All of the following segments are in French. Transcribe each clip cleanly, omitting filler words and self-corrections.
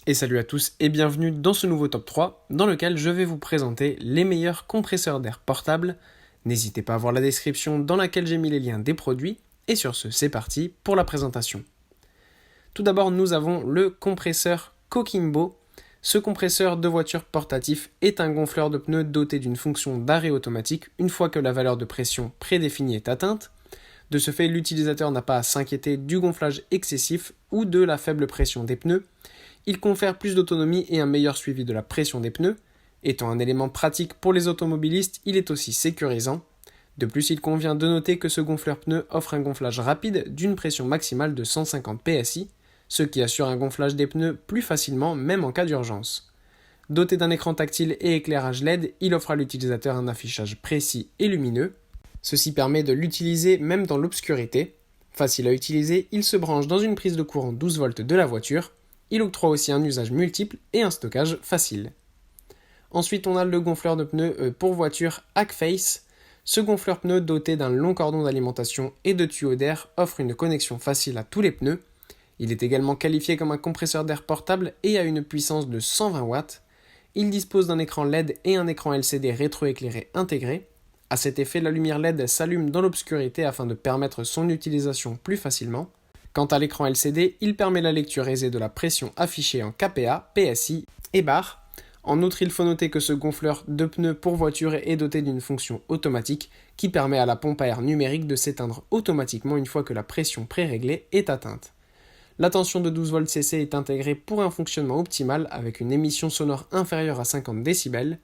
Et salut à tous et bienvenue dans ce nouveau top 3 dans lequel je vais vous présenter les meilleurs compresseurs d'air portables. N'hésitez pas à voir la description dans laquelle j'ai mis les liens des produits. Et sur ce, c'est parti pour la présentation. Tout d'abord, nous avons le compresseur Kokimbo. Ce compresseur de voiture portatif est un gonfleur de pneus doté d'une fonction d'arrêt automatique une fois que la valeur de pression prédéfinie est atteinte. De ce fait, l'utilisateur n'a pas à s'inquiéter du gonflage excessif ou de la faible pression des pneus. Il confère plus d'autonomie et un meilleur suivi de la pression des pneus. Étant un élément pratique pour les automobilistes, il est aussi sécurisant. De plus, il convient de noter que ce gonfleur pneu offre un gonflage rapide d'une pression maximale de 150 PSI, ce qui assure un gonflage des pneus plus facilement même en cas d'urgence. Doté d'un écran tactile et éclairage LED, il offre à l'utilisateur un affichage précis et lumineux. Ceci permet de l'utiliser même dans l'obscurité. Facile à utiliser, il se branche dans une prise de courant 12 volts de la voiture. Il octroie aussi un usage multiple et un stockage facile. Ensuite, on a le gonfleur de pneus pour voiture Hackface. Ce gonfleur pneu doté d'un long cordon d'alimentation et de tuyaux d'air offre une connexion facile à tous les pneus. Il est également qualifié comme un compresseur d'air portable et a une puissance de 120 watts. Il dispose d'un écran LED et un écran LCD rétroéclairé intégré. À cet effet, la lumière LED s'allume dans l'obscurité afin de permettre son utilisation plus facilement. Quant à l'écran LCD, il permet la lecture aisée de la pression affichée en kPa, PSI et bar. En outre, il faut noter que ce gonfleur de pneus pour voiture est doté d'une fonction automatique qui permet à la pompe à air numérique de s'éteindre automatiquement une fois que la pression préréglée est atteinte. La tension de 12 volts CC est intégrée pour un fonctionnement optimal avec une émission sonore inférieure à 50 décibels.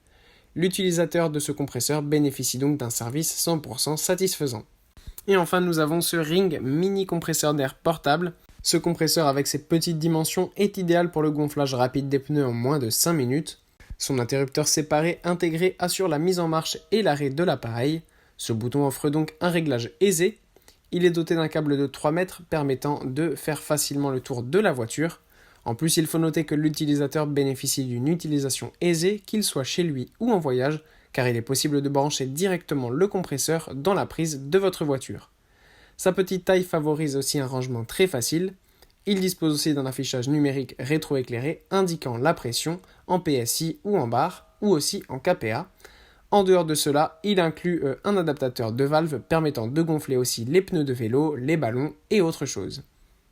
L'utilisateur de ce compresseur bénéficie donc d'un service 100% satisfaisant. Et enfin, nous avons ce Ring mini compresseur d'air portable. Ce compresseur avec ses petites dimensions est idéal pour le gonflage rapide des pneus en moins de 5 minutes. Son interrupteur séparé intégré assure la mise en marche et l'arrêt de l'appareil. Ce bouton offre donc un réglage aisé. Il est doté d'un câble de 3 mètres permettant de faire facilement le tour de la voiture. En plus, il faut noter que l'utilisateur bénéficie d'une utilisation aisée, qu'il soit chez lui ou en voyage, car il est possible de brancher directement le compresseur dans la prise de votre voiture. Sa petite taille favorise aussi un rangement très facile. Il dispose aussi d'un affichage numérique rétroéclairé indiquant la pression en PSI ou en bar, ou aussi en kPa. En dehors de cela, il inclut un adaptateur de valve permettant de gonfler aussi les pneus de vélo, les ballons et autre chose.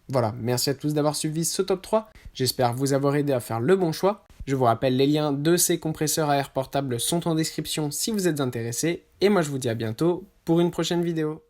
Voilà, merci à tous d'avoir suivi ce top 3. J'espère vous avoir aidé à faire le bon choix. Je vous rappelle, les liens de ces compresseurs à air portable sont en description si vous êtes intéressés. Et moi je vous dis à bientôt pour une prochaine vidéo.